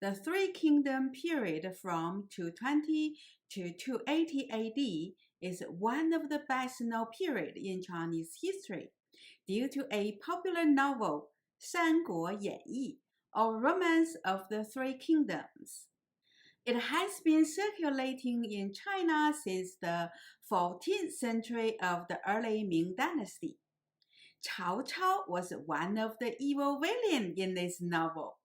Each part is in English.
The Three Kingdom period from 220 to 280 AD is one of the best known periods in Chinese history due to a popular novel, 三国演义, or Romance of the Three Kingdoms. It has been circulating in China since the 14th century of the early Ming Dynasty. Cao Cao was one of the evil villains in this novel,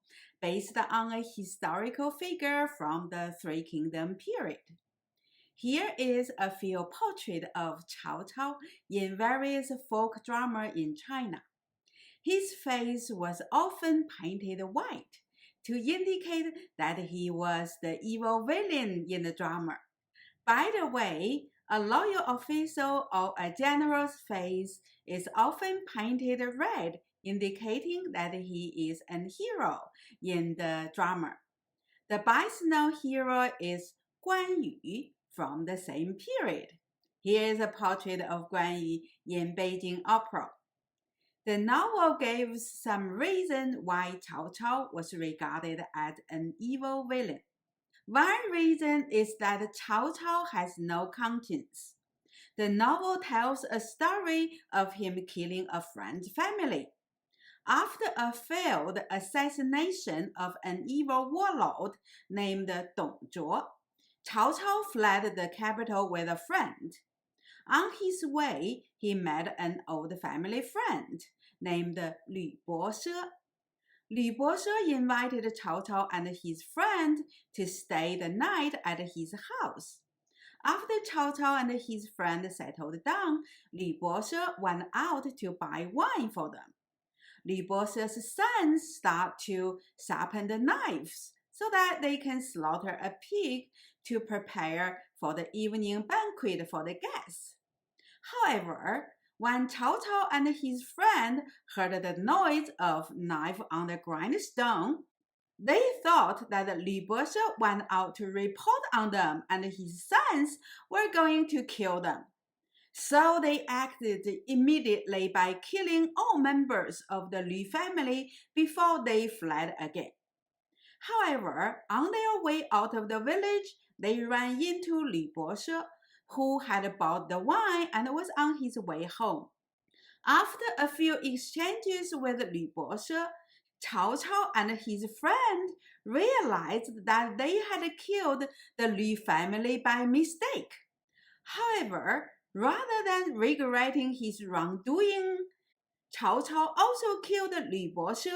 based on a historical figure from the Three Kingdom period. Here is a few portraits of Cao Cao in various folk drama in China. His face was often painted white to indicate that he was the evil villain in the drama. By the way, a loyal official or a general's face is often painted red, indicating that he is a hero in the drama. The best-known hero is Guan Yu from the same period. Here is a portrait of Guan Yu in Beijing Opera. The novel gives some reason why Cao Cao was regarded as an evil villain. One reason is that Cao Cao has no conscience. The novel tells a story of him killing a friend's family. After a failed assassination of an evil warlord named Dong Zhuo, Cao Cao fled the capital with a friend. On his way, he met an old family friend named Lü Boshe. Lü Boshe invited Cao Cao and his friend to stay the night at his house. After Cao Cao and his friend settled down, Lü Boshe went out to buy wine for them. Lü Boshe's sons start to sharpen the knives so that they can slaughter a pig to prepare for the evening banquet for the guests. However, when Cao Cao and his friend heard the noise of knife on the grindstone, they thought that Lü Boshe went out to report on them and his sons were going to kill them. So they acted immediately by killing all members of the Lü family before they fled again. However, on their way out of the village, they ran into Lü Boshe, who had bought the wine and was on his way home. After a few exchanges with Lü Boshe, Cao Cao and his friend realized that they had killed the Lü family by mistake. However, rather than regretting his wrongdoing, Cao Cao also killed Lü Boshe.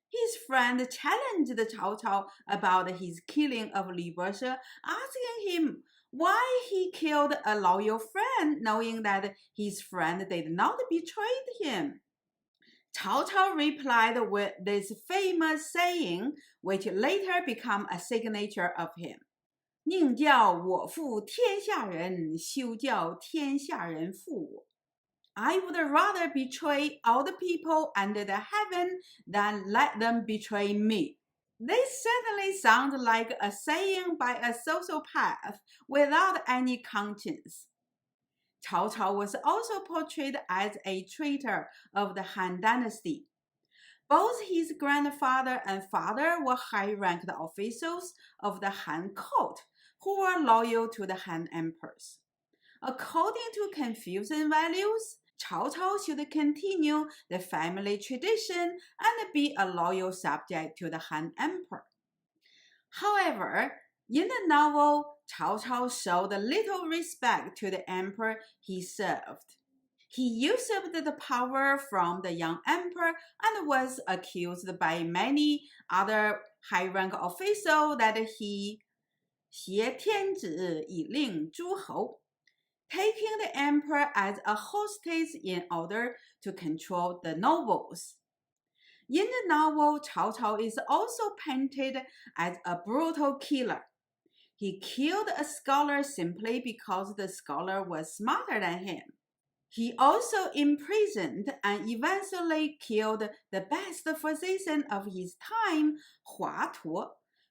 His friend challenged Cao Cao about his killing of Lü Boshe, asking him why he killed a loyal friend, knowing that his friend did not betray him. Cao Cao replied with this famous saying, which later became a signature of him. 宁叫我负天下人，休叫天下人负我。I would rather betray all the people under the heaven than let them betray me. This certainly sounds like a saying by a sociopath without any conscience. Cao Cao was also portrayed as a traitor of the Han Dynasty. Both his grandfather and father were high-ranked officials of the Han court who were loyal to the Han emperors. According to Confucian values, Cao Cao should continue the family tradition and be a loyal subject to the Han emperor. However, in the novel, Cao Cao showed little respect to the emperor he served. He usurped the power from the young emperor and was accused by many other high-rank officials that he 挟天子以令诸侯, taking the emperor as a hostage in order to control the nobles. In the novel, Cao Cao is also painted as a brutal killer. He killed a scholar simply because the scholar was smarter than him. He also imprisoned and eventually killed the best physician of his time, Hua Tuo,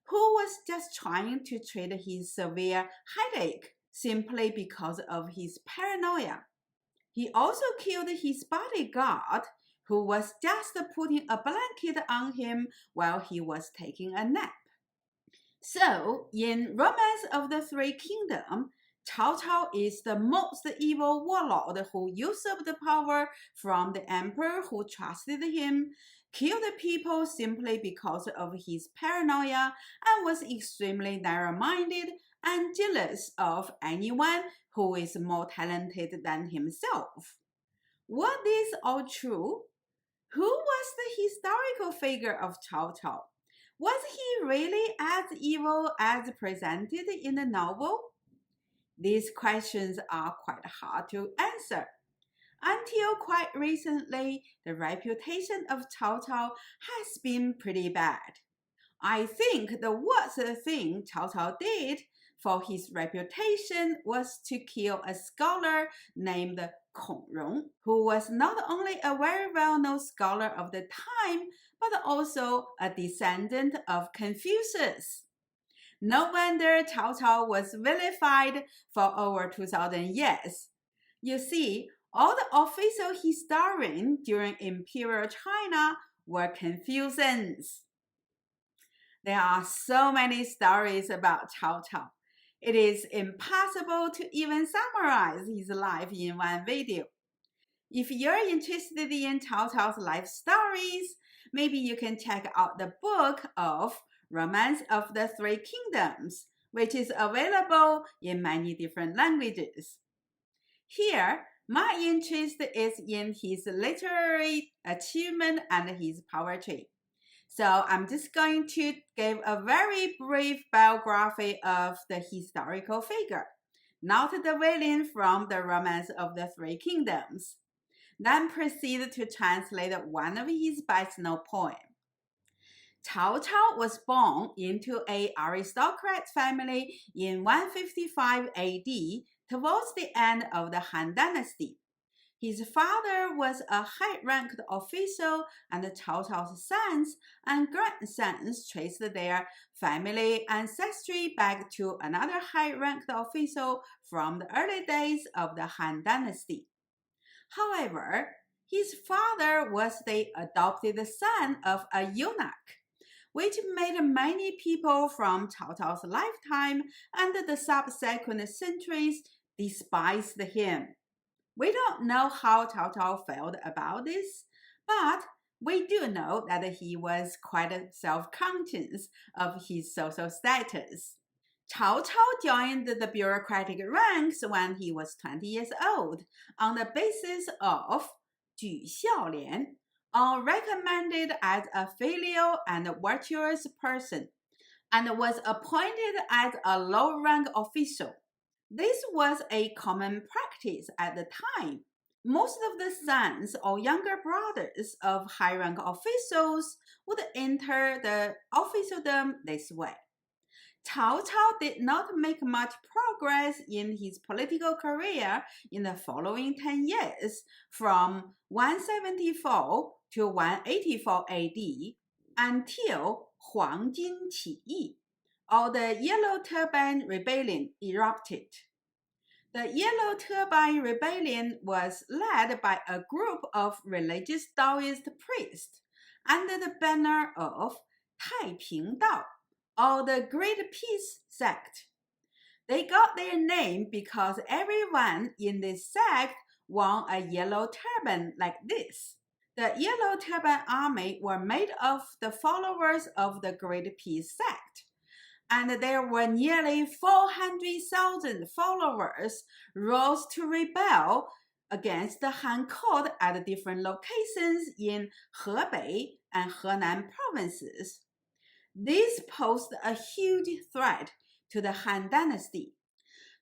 who was just trying to treat his severe headache simply because of his paranoia. He also killed his bodyguard, who was just putting a blanket on him while he was taking a nap. So, in Romance of the Three Kingdoms, Cao Cao is the most evil warlord who usurped the power from the emperor who trusted him, killed people simply because of his paranoia, and was extremely narrow-minded and jealous of anyone who is more talented than himself. Was this all true? Who was the historical figure of Cao Cao? Was he really as evil as presented in the novel? These questions are quite hard to answer. Until quite recently, the reputation of Cao Cao has been pretty bad. I think the worst thing Cao Cao did for his reputation was to kill a scholar named Kong Rong, who was not only a very well-known scholar of the time, but also a descendant of Confucius. No wonder Cao Cao was vilified for over 2,000 years. You see, all the official historians during Imperial China were Confucians. There are so many stories about Cao Cao. It is impossible to even summarize his life in one video. If you're interested in Cao Cao's life stories, maybe you can check out the book of Romance of the Three Kingdoms, which is available in many different languages. Here, my interest is in his literary achievement and his poetry. So I'm just going to give a very brief biography of the historical figure, not the villain from the Romance of the Three Kingdoms. Then proceed to translate one of his best-known poems. Cao Cao was born into an aristocrat family in 155 AD towards the end of the Han Dynasty. His father was a high-ranked official, and Cao Cao's sons and grandsons traced their family ancestry back to another high-ranked official from the early days of the Han Dynasty. However, his father was the adopted son of a eunuch, which made many people from Cao Cao's lifetime and the subsequent centuries despise him. We don't know how Cao Cao felt about this, but we do know that he was quite self-conscious of his social status. Cao Cao joined the bureaucratic ranks when he was 20 years old on the basis of 举孝廉, or recommended as a filial and virtuous person, and was appointed as a low-rank official. This was a common practice at the time. Most of the sons or younger brothers of high-rank officials would enter the officialdom this way. Cao Cao did not make much progress in his political career in the following 10 years, from 174 to 184 AD, until 黄巾起义, or the Yellow Turban Rebellion, erupted. The Yellow Turban Rebellion was led by a group of religious Taoist priests under the banner of 太平道, or the Great Peace Sect. They got their name because everyone in this sect wore a yellow turban like this. The Yellow Turban Army were made of the followers of the Great Peace Sect, and there were nearly 400,000 followers rose to rebel against the Han court at different locations in Hebei and Henan provinces. This posed a huge threat to the Han Dynasty.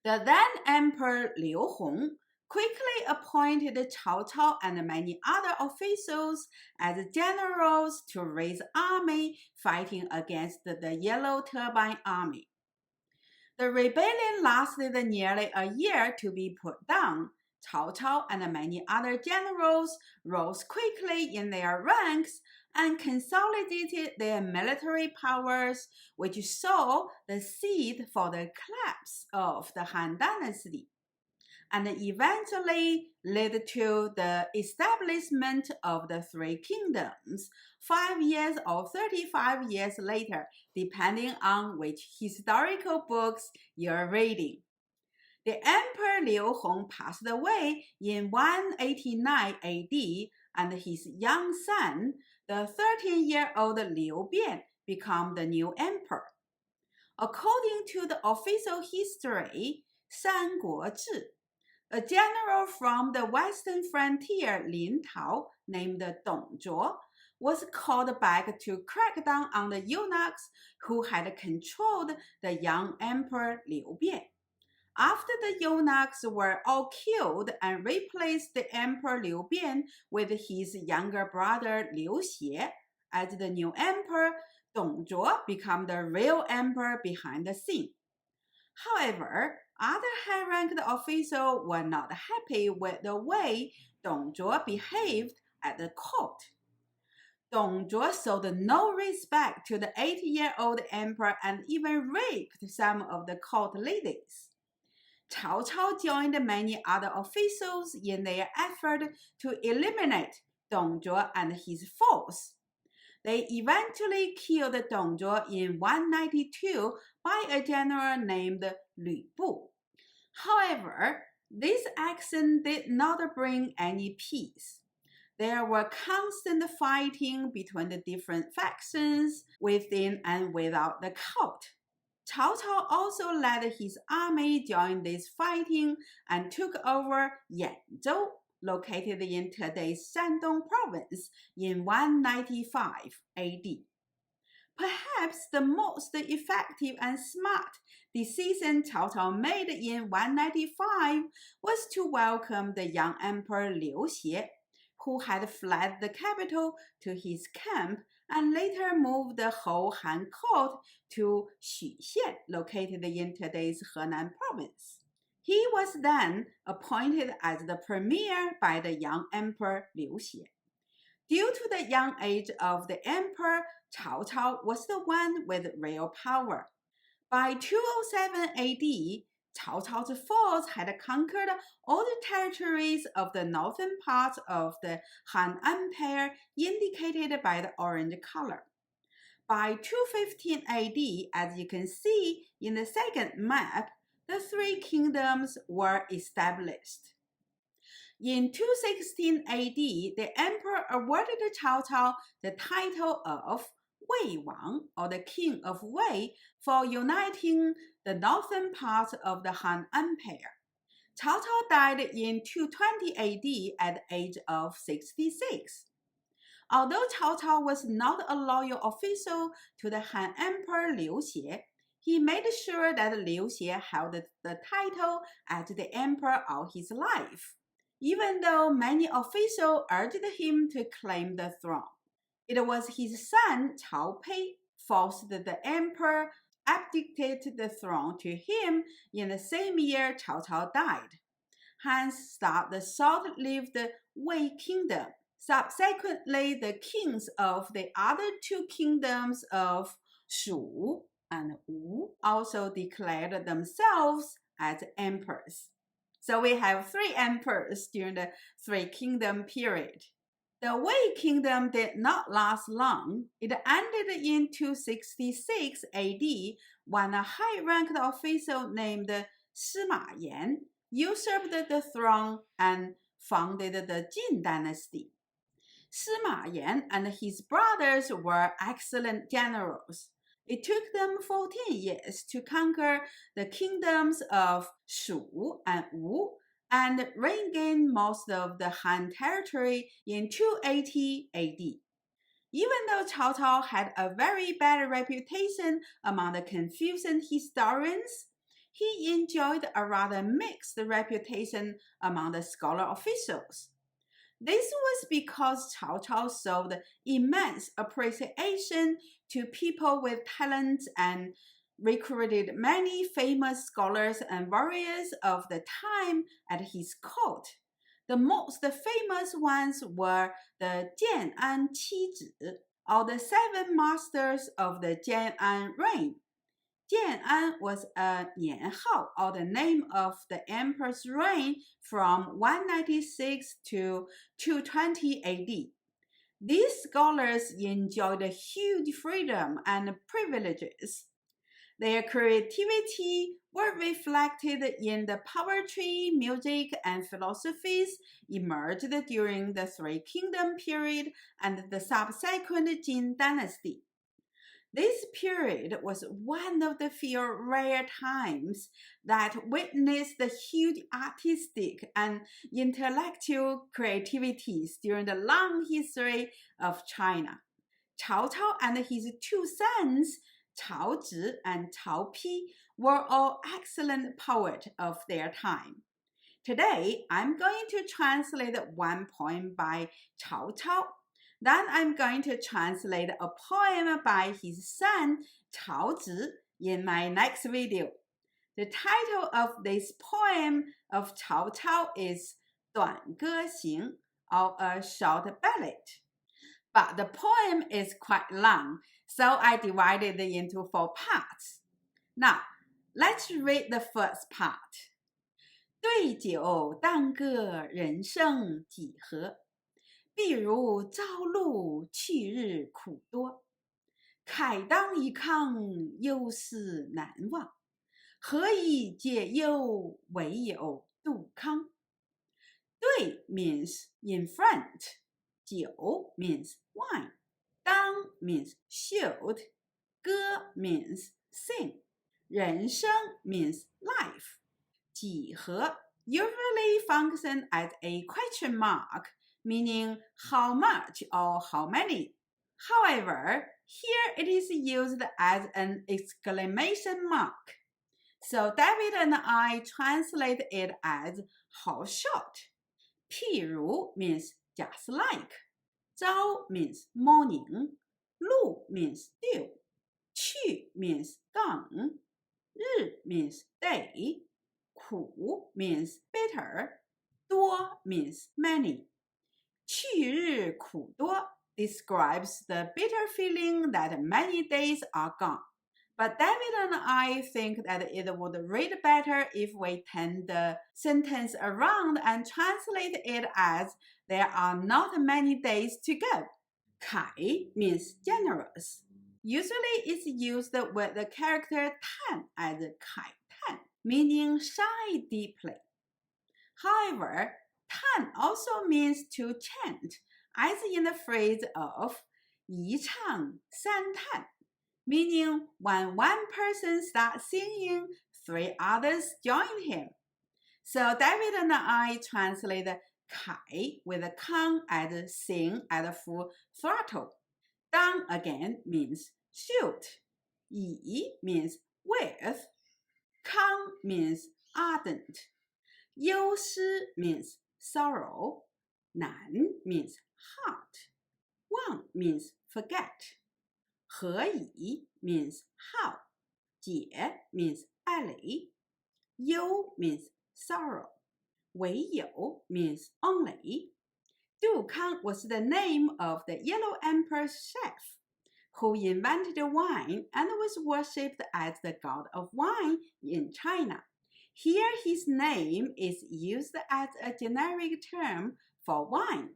The then Emperor Liu Hong quickly appointed Cao Cao and many other officials as generals to raise army fighting against the Yellow Turban Army. The rebellion lasted nearly a year to be put down. Cao Cao and many other generals rose quickly in their ranks and consolidated their military powers, which sowed the seed for the collapse of the Han Dynasty. and eventually led to the establishment of the Three Kingdoms 5 years or 35 years later, depending on which historical books you're reading. The Emperor Liu Hong passed away in 189 AD, and his young son, the 13-year-old Liu Bian, became the new emperor. According to the official history, 三国志, a general from the western frontier, Lin Tao, named Dong Zhuo, was called back to crack down on the eunuchs who had controlled the young emperor Liu Bian. After the eunuchs were all killed and replaced the emperor Liu Bian with his younger brother Liu Xie as the new emperor, Dong Zhuo became the real emperor behind the scene. However, other high-ranked officials were not happy with the way Dong Zhuo behaved at the court. Dong Zhuo showed no respect to the 80-year-old emperor and even raped some of the court ladies. Cao Cao joined many other officials in their effort to eliminate Dong Zhuo and his force. They eventually killed Dong Zhuo in 192 by a general named Lü Bu. However, this action did not bring any peace. There were constant fighting between the different factions within and without the court. Cao Cao also led his army join this fighting and took over Yanzhou, located in today's Shandong province, in 195 AD. Perhaps the most effective and smart decision Cao Cao made in 195 was to welcome the young emperor Liu Xie, who had fled the capital to his camp and later moved the whole Han court to Xuxian, located in today's Henan province. He was then appointed as the premier by the young emperor Liu Xie. Due to the young age of the emperor, Cao Cao was the one with real power. By 207 AD, Cao Cao's force had conquered all the territories of the northern part of the Han Empire, indicated by the orange color. By 215 AD, as you can see in the second map, the Three Kingdoms were established. In 216 AD, the emperor awarded Cao Cao the title of Wei Wang, or the King of Wei, for uniting the northern part of the Han Empire. Cao Cao died in 220 AD at the age of 66. Although Cao Cao was not a loyal official to the Han Emperor Liu Xie, he made sure that Liu Xie held the title as the emperor all his life, even though many officials urged him to claim the throne. It was his son Cao Pei forced the emperor abdicated the throne to him in the same year Cao Cao died. Hence started the short-lived Wei Kingdom. Subsequently, the kings of the other two kingdoms of Shu and Wu also declared themselves as emperors. So we have three emperors during the Three Kingdom period. The Wei Kingdom did not last long. It ended in 266 AD when a high-ranked official named Sima Yan usurped the throne and founded the Jin dynasty. Sima Yan and his brothers were excellent generals. It took them 14 years to conquer the kingdoms of Shu and Wu and regain most of the Han territory in 280 AD. Even though Cao Cao had a very bad reputation among the Confucian historians, he enjoyed a rather mixed reputation among the scholar officials. This was because Cao Cao showed immense appreciation to people with talent and recruited many famous scholars and warriors of the time at his court. The most famous ones were the Jian'an Qizhi, or the seven masters of the Jian'an reign. Jian'an was a nianhao, or the name of the emperor's reign from 196 to 220 AD. These scholars enjoyed huge freedom and privileges. Their creativity were reflected in the poetry, music, and philosophies emerged during the Three Kingdom period and the subsequent Jin dynasty. This period was one of the few rare times that witnessed the huge artistic and intellectual creativities during the long history of China. Cao Cao and his two sons, Cao Zhi and Cao Pi, were all excellent poets of their time. Today, I'm going to translate one poem by Cao Cao. Then I'm going to translate a poem by his son, Cao Zhi, in my next video. The title of this poem of Cao Cao is 短歌行, or a short ballad. But the poem is quite long, so I divided it into 4 parts. Now, let's read the first part. 对酒当歌，人生几何？譬如朝露，去日苦多。慨当以慷，忧思难忘。何以解忧，唯有杜康。对 means in front. 酒 means wine. 当 means should. 歌 means sing. 人生 means life. 几何 usually function as a question mark, meaning how much or how many. However, here it is used as an exclamation mark. So David and I translate it as how short. 譬如 means just like. 朝 means morning. 露 means dew. 去 means gone. 日 means day. 苦 means bitter. 多 means many. 去日苦多 describes the bitter feeling that many days are gone. But David and I think that it would read better if we turn the sentence around and translate it as there are not many days to go. 慨 means generous. Usually it's used with the character 叹 as 慨叹, meaning sigh deeply. However, 叹 also means to chant, as in the phrase of 一唱三叹, meaning when one person starts singing, 3 others join him. So David and I translate 慨 with a kang as sing at full throttle. 当 again means shoot. 以 means with. 康 means ardent. 忧思 means sorrow. 难 means hard. 忘 means forget. 何以 means how. 解 means alley. 忧 means sorrow. 唯有 means only. Du Kang was the name of the Yellow Emperor's chef, who invented wine and was worshipped as the god of wine in China. Here his name is used as a generic term for wine.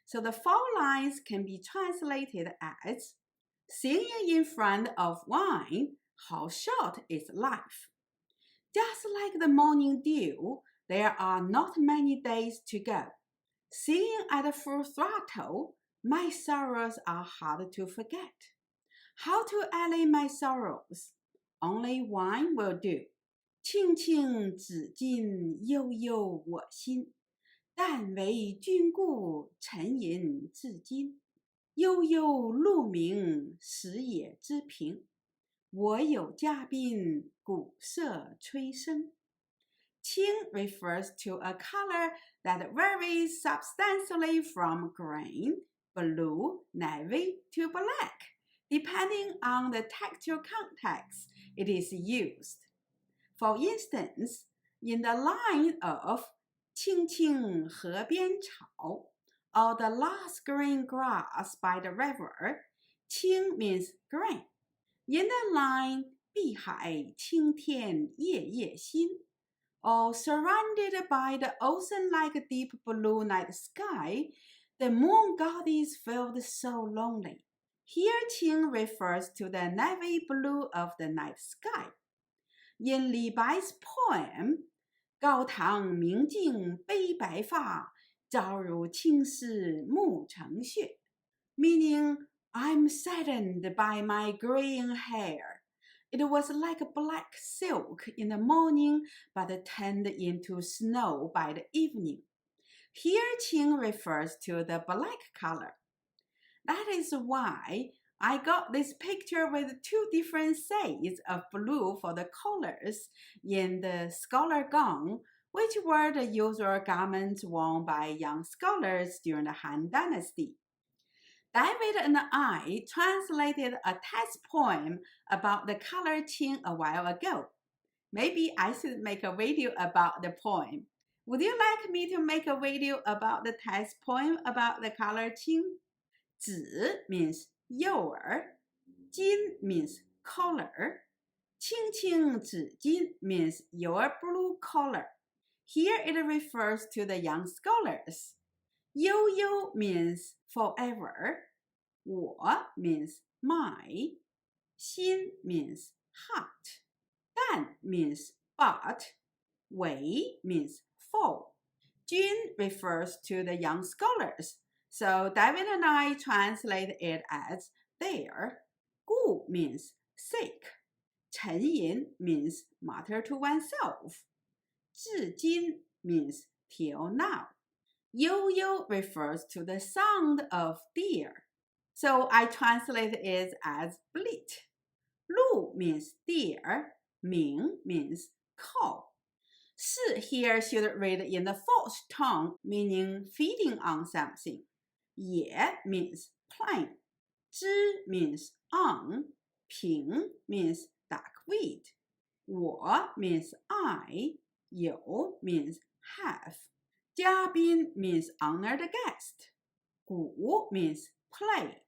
So the 4 lines can be translated as singing in front of wine, how short is life. Just like the morning dew, there are not many days to go. Singing at full throttle, my sorrows are hard to forget. How to allay my sorrows? Only wine will do. 庆庆紫金，悠悠我心。但为君故，沉吟至今。悠悠鹿鸣，食野之苹。我有嘉宾，鼓瑟吹笙。青 refers to a color that varies substantially from green, blue, navy to black, depending on the textual context it is used. For instance, in the line of 青青河边草, or the last green grass by the river, 青 means green. In the line 碧海青天夜夜心. All surrounded by the ocean-like deep blue night sky, the moon goddess felt so lonely. Here Qing refers to the navy blue of the night sky. In Li Bai's poem, 高堂明镜悲白发，朝如青丝暮成雪, meaning I'm saddened by my graying hair. It was like black silk in the morning, but turned into snow by the evening. Here Qing refers to the black color. That is why I got this picture with two different shades of blue for the colors in the scholar gown, which were the usual garments worn by young scholars during the Han Dynasty. David and I translated a text poem about the color Qing a while ago. Maybe I should make a video about the poem. Would you like me to make a video about the text poem about the color Qing? 紫 means 幼儿, 金 means color. 青青紫金 means your blue color. Here it refers to the young scholars. 悠悠 means forever. 我 means my. 心 means heart. 但 means but. 为 means for. 君 refers to the young scholars. So David and I translate it as there. 故 means sick. 沉吟 means mutter to oneself. 至今 means till now. Yo-yo refers to the sound of deer. So I translate it as bleat. 鹿 means deer. Ming means cow. Shi here should read in the fourth tone, meaning feeding on something. Ye means plain. Zhi means on. Ping means duckweed. Wo means I. You means have. 嘉宾 means honored guest. 鼓 means play.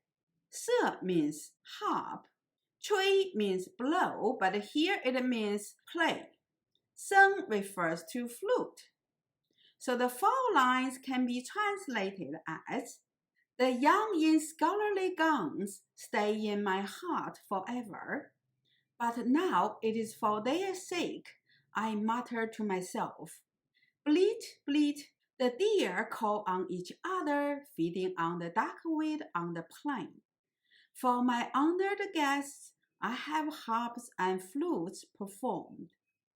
瑟 means harp. 吹 means blow, but here it means play. 声 refers to flute. So the four lines can be translated as, the young in scholarly gowns stay in my heart forever, but now it is for their sake I mutter to myself. Bleat, bleat, the deer call on each other, feeding on the duckweed on the plain. For my honored guests, I have harps and flutes performed.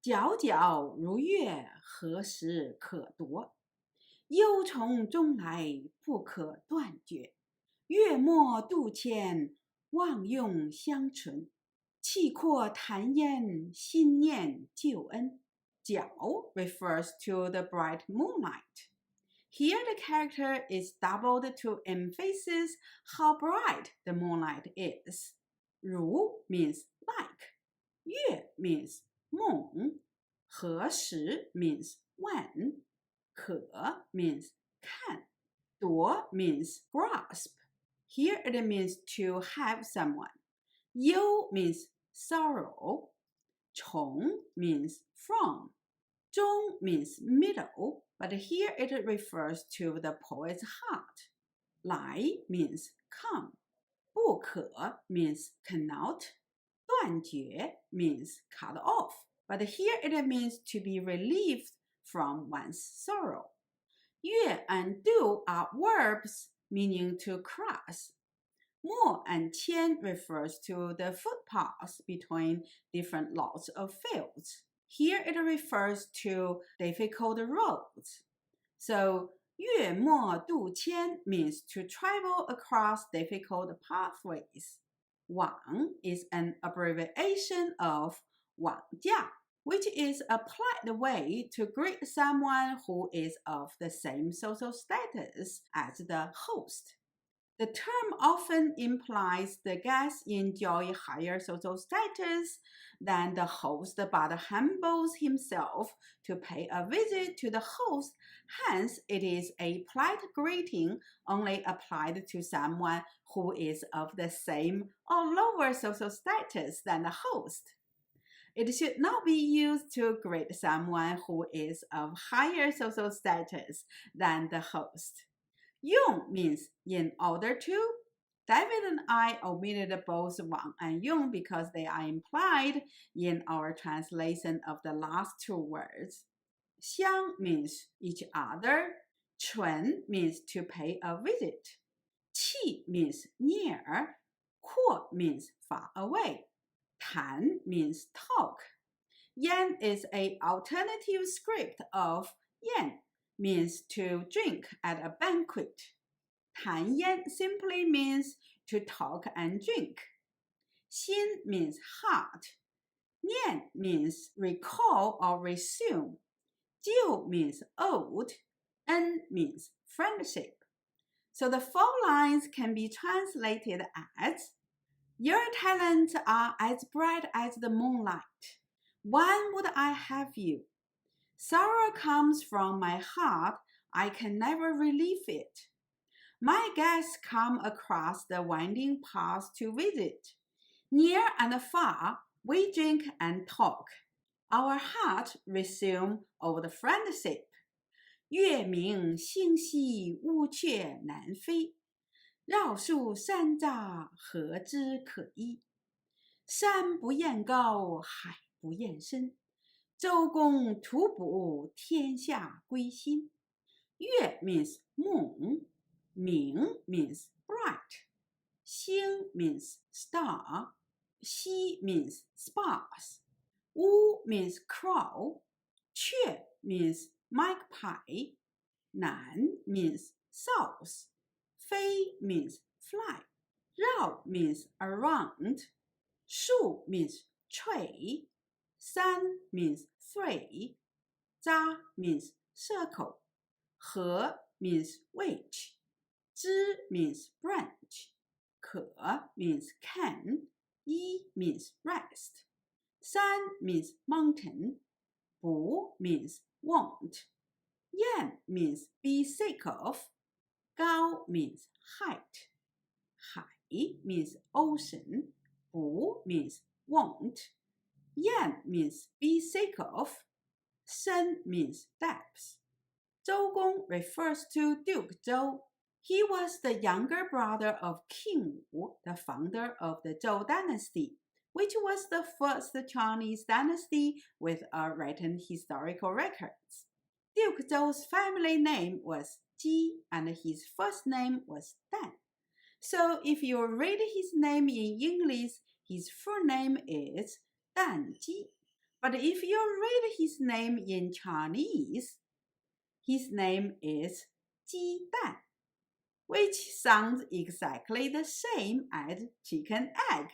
皎皎如月，何时可夺？忧从中来，不可断绝。月末渡迁，望用相存。气阔谈烟，心念旧恩。皎 refers to the bright moonlight. Here the character is doubled to emphasize how bright the moonlight is. 如 means like. 月 means moon. 何时 means when. 可 means can. 夺 means grasp. Here it means to have someone. 忧 means sorrow. 从 means from. 中 means middle, but here it refers to the poet's heart. 来 means come. 不可 means cannot. 断绝 means cut off, but here it means to be relieved from one's sorrow. 越 and do are verbs meaning to cross. 陌 and qian refers to the footpaths between different lots of fields. Here it refers to difficult roads. So 越陌渡迁 means to travel across difficult pathways. 往 is an abbreviation of 往驾, which is a polite way to greet someone who is of the same social status as the host. The term often implies the guest enjoys higher social status than the host, but humbles himself to pay a visit to the host. Hence, it is a polite greeting only applied to someone who is of the same or lower social status than the host. It should not be used to grade someone who is of higher social status than the host. Yung means in order to. David and I omitted both Wang and Yung because they are implied in our translation of the last two words. Xiang means each other. Chun means to pay a visit. Qi means near. Kuo means far away. Tan means talk. Yan is an alternative script of yan, means to drink at a banquet. Tan yan simply means to talk and drink. Xin means heart. Nian means recall or resume. Jiu means old. En means friendship. So the four lines can be translated as, your talents are as bright as the moonlight. When would I have you? Sorrow comes from my heart, I can never relieve it. My guests come across the winding paths to visit. Near and far, we drink and talk. Our heart resume over the friendship. 月明星稀乌鹊南飞，绕树山楂何枝可依？山不厌高，海不厌深，周公吐哺，天下归心。月 means moon, 明 means bright, 星 means star, 稀 means sparse, 乌 means crow, 鹊 means magpie, 南 means south, 飞 means fly, 绕 means around, 树 means tree, 山 means three, 匝 means circle, 河 means which, 枝 means branch, 可 means can, 一 means rest, 山 means mountain, 不 means won't, 燕 means be sick of, 高 means height, 海 means ocean, 不 means won't, 燕 means be sick of, 深 means depths. 周公 refers to Duke Zhou. He was the younger brother of King Wu, the founder of the Zhou dynasty, which was the first Chinese dynasty with written historical records. Duke Zhou's family name was Ji and his first name was Dan. So if you read his name in English, his full name is Dan Ji. But if you read his name in Chinese, his name is Ji Dan, which sounds exactly the same as chicken egg.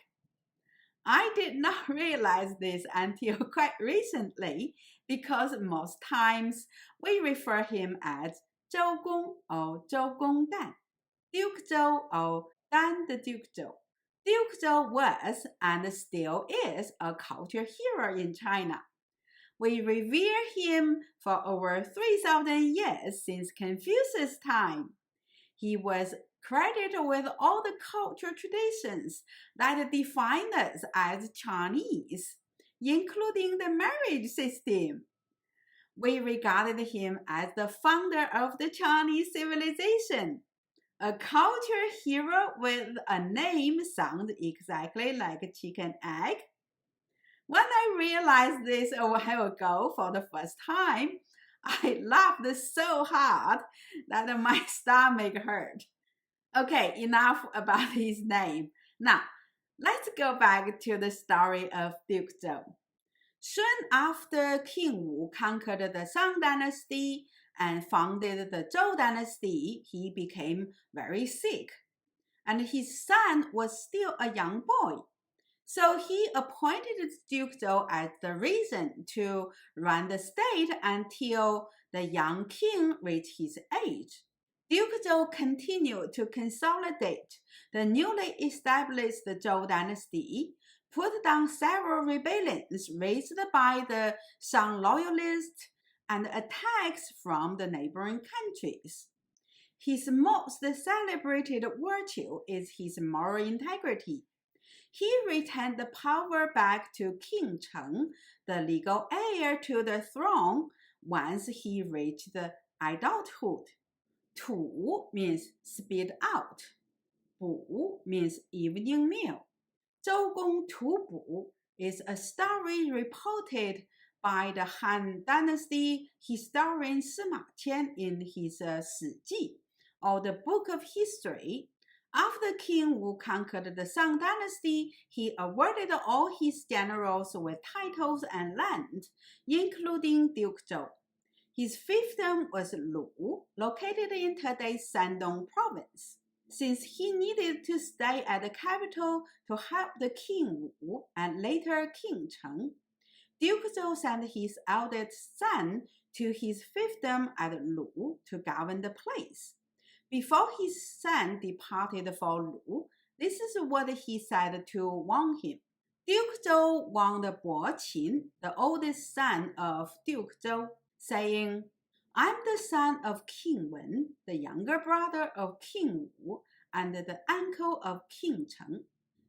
I did not realize this until quite recently because most times we refer him as 周公 or 周公旦, Duke Zhou or Dan the Duke Zhou. Duke Zhou was and still is a culture hero in China. We revere him for over 3,000 years since Confucius' time. He was credited with all the cultural traditions that define us as Chinese, including the marriage system. We regarded him as the founder of the Chinese civilization. A culture hero with a name sounds exactly like a chicken egg. When I realized this a while ago for the first time, I laughed so hard that my stomach hurt. Okay, enough about his name. Now, let's go back to the story of Duke Zhou. Soon after King Wu conquered the Song dynasty and founded the Zhou dynasty, he became very sick. And his son was still a young boy. So he appointed Duke Zhou as the regent to run the state until the young king reached his age. Duke Zhou continued to consolidate the newly established Zhou dynasty, put down several rebellions raised by the Song loyalists, and attacks from the neighboring countries. His most celebrated virtue is his moral integrity. he retained the power back to King Cheng, the legal heir to the throne, once he reached adulthood. 吐 means spit out. 补 means evening meal. 周公吐哺 is a story reported by the Han Dynasty historian Sima Qian in his 史记, or the Book of History. After King Wu conquered the Song Dynasty, he awarded all his generals with titles and land, including Duke Zhou. His fiefdom was Lu, located in today's Shandong province. Since he needed to stay at the capital to help the King Wu and later King Cheng, Duke Zhou sent his eldest son to his fiefdom at Lu to govern the place. Before his son departed for Lu, this is what he said to warn him. Duke Zhou warned Bo Qin, the oldest son of Duke Zhou, saying, I'm the son of King Wen, the younger brother of King Wu, and the uncle of King Cheng.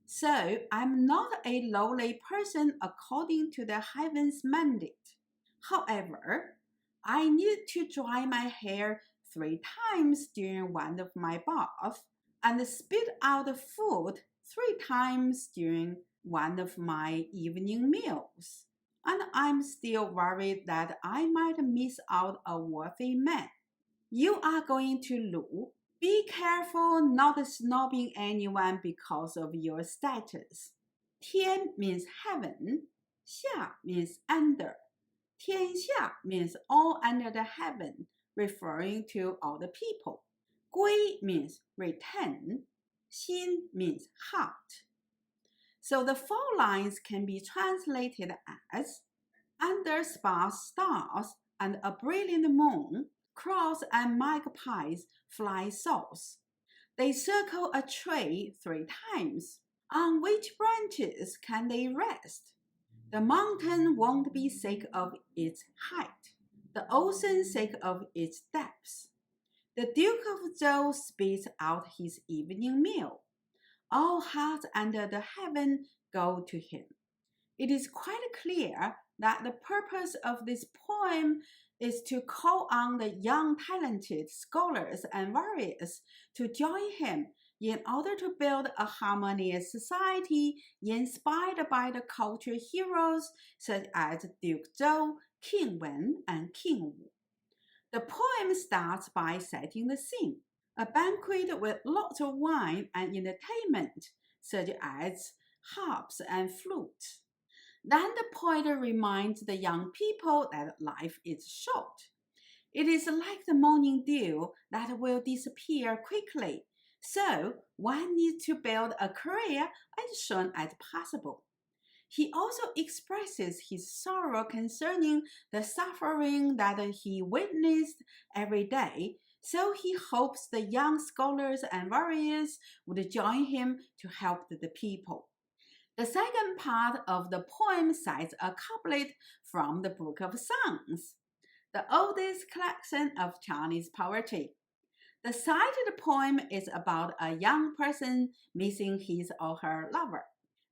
So I'm not a lowly person according to the heaven's mandate. However, I need to dry my hair 3 times during one of my baths and spit out food 3 times during one of my evening meals. And I'm still worried that I might miss out a worthy man. You are going to Lu. Be careful not snobbing anyone because of your status. 天 means heaven. 下 means under. 天下 means all under the heaven, referring to all the people. 归 means return. 心 means heart. So the 4 lines can be translated as under sparse stars and a brilliant moon, crows and magpies fly south. They circle a tree 3 times. On which branches can they rest? The mountain won't be sick of its height, the ocean sick of its depths. The Duke of Zhou spits out his evening meal. All hearts under the heaven go to him. It is quite clear that the purpose of this poem is to call on the young talented scholars and warriors to join him in order to build a harmonious society inspired by the cultural heroes such as Duke Zhou, King Wen, and King Wu. The poem starts by setting the scene, a banquet with lots of wine and entertainment, such as harps and flutes. Then the poet reminds the young people that life is short. It is like the morning dew that will disappear quickly, so one needs to build a career as soon as possible. He also expresses his sorrow concerning the suffering that he witnessed every day, so he hopes the young scholars and warriors would join him to help the people. The second part of the poem cites a couplet from the Book of Songs, the oldest collection of Chinese poetry. The cited poem is about a young person missing his or her lover.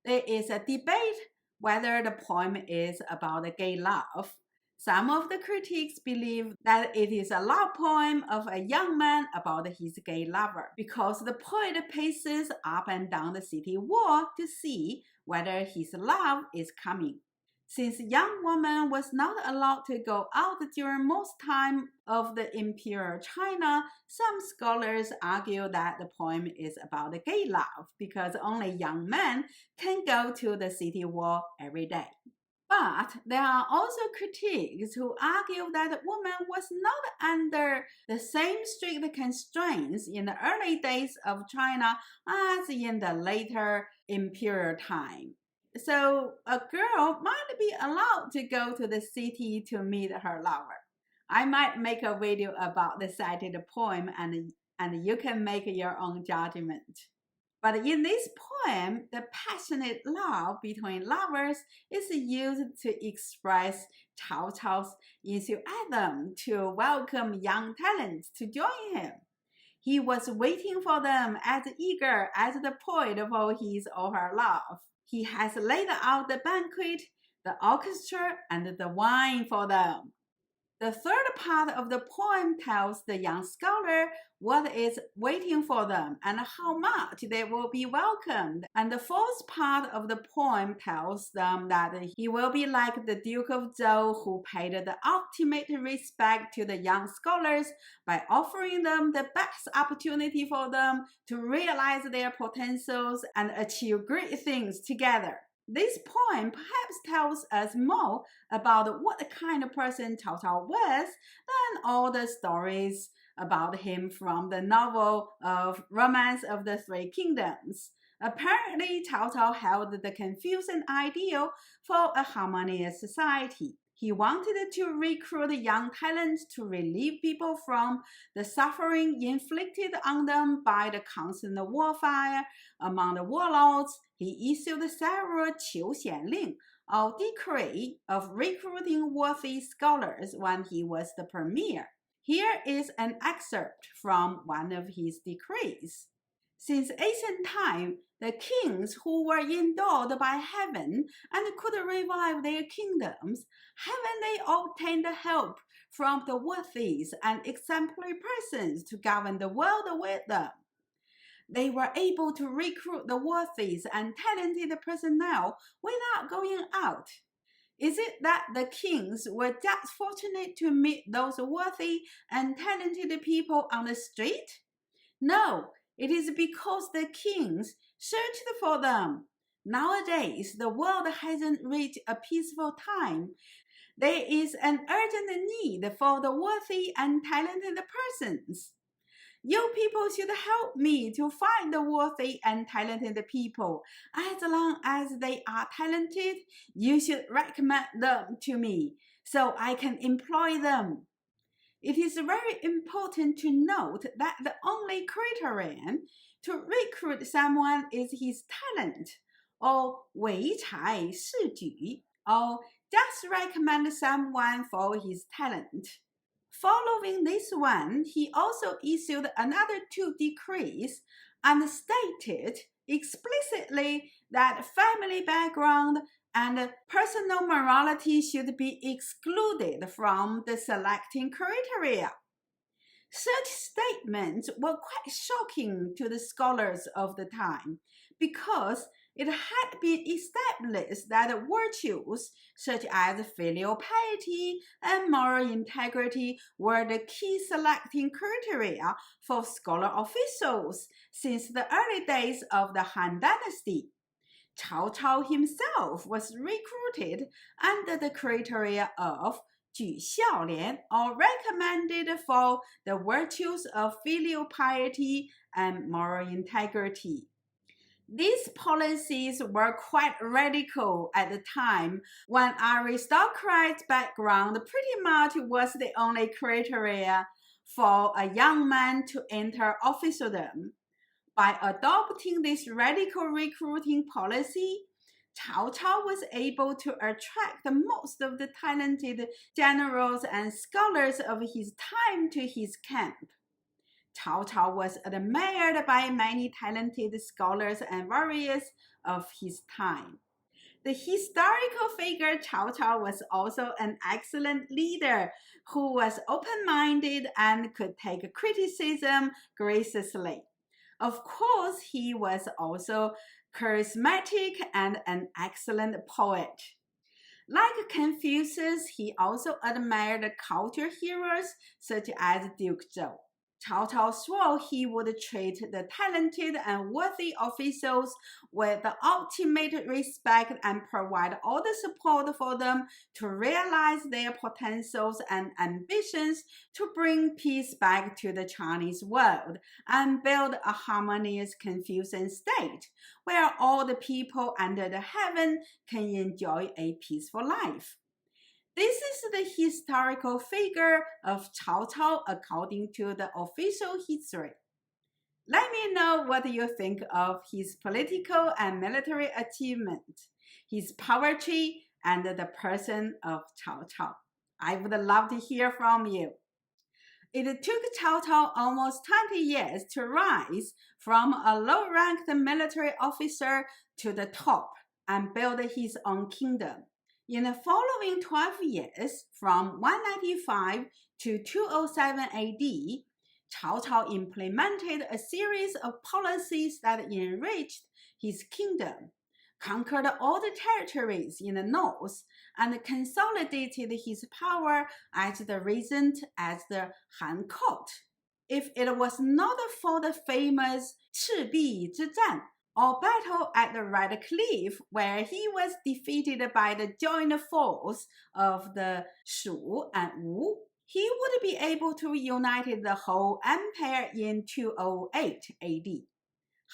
There is a debate whether the poem is about gay love. Some of the critics believe that it is a love poem of a young man about his gay lover, because the poet paces up and down the city wall to see whether his love is coming. Since young woman was not allowed to go out during most time of the Imperial China, some scholars argue that the poem is about gay love because only young men can go to the city wall every day. But there are also critics who argue that the woman was not under the same strict constraints in the early days of China as in the later imperial time. So a girl might be allowed to go to the city to meet her lover. I might make a video about the cited poem and you can make your own judgment. But in this poem, the passionate love between lovers is used to express Cao Cao's enthusiasm to welcome young talents to join him. He was waiting for them as eager as the poet for his or her love. He has laid out the banquet, the orchestra, and the wine for them. The third part of the poem tells the young scholar what is waiting for them and how much they will be welcomed. And the fourth part of the poem tells them that he will be like the Duke of Zhou, who paid the ultimate respect to the young scholars by offering them the best opportunity for them to realize their potentials and achieve great things together. This poem perhaps tells us more about what kind of person Cao Cao was than all the stories about him from the novel of Romance of the Three Kingdoms. Apparently, Cao Cao held the Confucian ideal for a harmonious society. He wanted to recruit young talents to relieve people from the suffering inflicted on them by the constant warfare among the warlords. He issued several 求贤令, or decree of recruiting worthy scholars when he was the premier. Here is an excerpt from one of his decrees. Since ancient time, the kings who were endowed by heaven and could revive their kingdoms, haven't they obtained help from the worthies and exemplary persons to govern the world with them? They were able to recruit the worthies and talented personnel without going out. Is it that the kings were just fortunate to meet those worthy and talented people on the street? No, it is because the kings searched for them. Nowadays, the world hasn't reached a peaceful time. There is an urgent need for the worthy and talented persons. You people should help me to find the worthy and talented people. As long as they are talented, you should recommend them to me so I can employ them. It is very important to note that the only criterion to recruit someone is his talent, or 唯才是举, or just recommend someone for his talent. Following this one, he also issued another 2 decrees and stated explicitly that family background and personal morality should be excluded from the selecting criteria. Such statements were quite shocking to the scholars of the time because it had been established that virtues such as filial piety and moral integrity were the key selecting criteria for scholar officials since the early days of the Han Dynasty. Cao Cao himself was recruited under the criteria of 举孝廉, or recommended for the virtues of filial piety and moral integrity. These policies were quite radical at the time when aristocrats' background pretty much was the only criteria for a young man to enter officerdom. By adopting this radical recruiting policy, Cao Cao was able to attract most of the talented generals and scholars of his time to his camp. Cao Cao was admired by many talented scholars and warriors of his time. The historical figure Cao Cao was also an excellent leader who was open-minded and could take criticism graciously. Of course, he was also charismatic and an excellent poet. Like Confucius, he also admired culture heroes such as Duke Zhou. Cao Cao swore he would treat the talented and worthy officials with the ultimate respect and provide all the support for them to realize their potentials and ambitions to bring peace back to the Chinese world and build a harmonious Confucian state where all the people under the heaven can enjoy a peaceful life. This is the historical figure of Cao Cao according to the official history. Let me know what you think of his political and military achievement, his poetry, and the person of Cao Cao. I would love to hear from you. It took Cao Cao almost 20 years to rise from a low-ranked military officer to the top and built his own kingdom. In the following 12 years, from 195 to 207 AD, Cao Cao implemented a series of policies that enriched his kingdom, conquered all the territories in the north, and consolidated his power as the regent at the Han court. If it was not for the famous 赤壁之战, or battle at the Red Cliff, where he was defeated by the joint force of the Shu and Wu, he would be able to unite the whole empire in 208 AD.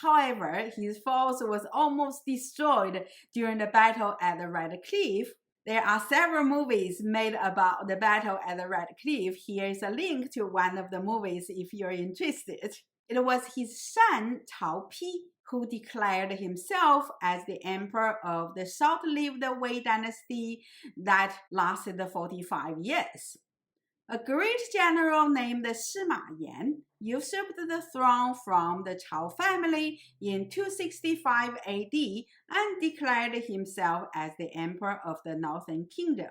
However, his force was almost destroyed during the battle at the Red Cliff. There are several movies made about the battle at the Red Cliff. Here is a link to one of the movies if you're interested. It was his son, Cao Pi, who declared himself as the emperor of the short-lived Wei dynasty that lasted 45 years. A great general named Sima Yan usurped the throne from the Cao family in 265 AD and declared himself as the emperor of the Northern Kingdom.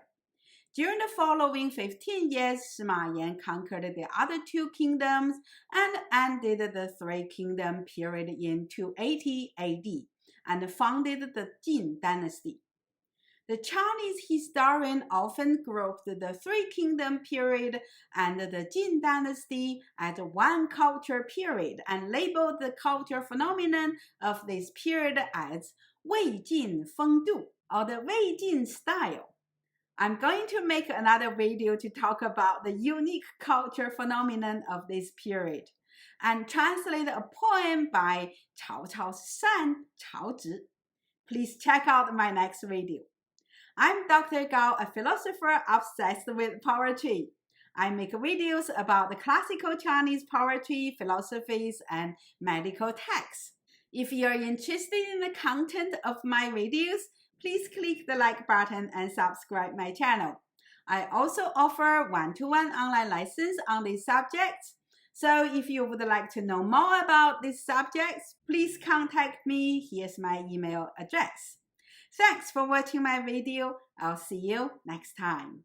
During the following 15 years, Sima Yan conquered the other two kingdoms and ended the Three Kingdom period in 280 AD and founded the Jin dynasty. The Chinese historian often grouped the Three Kingdom period and the Jin dynasty as one culture period and labeled the cultural phenomenon of this period as Wei Jin Fengdu, or the Wei Jin style. I'm going to make another video to talk about the unique culture phenomenon of this period and translate a poem by Cao Cao's son, Cao Zhi. Please check out my next video. I'm Dr. Gao, a philosopher obsessed with poetry. I make videos about the classical Chinese poetry, philosophies, and medical texts. If you're interested in the content of my videos, please click the like button and subscribe my channel. I also offer one-to-one online lessons on these subjects. So if you would like to know more about these subjects, please contact me. Here's my email address. Thanks for watching my video. I'll see you next time.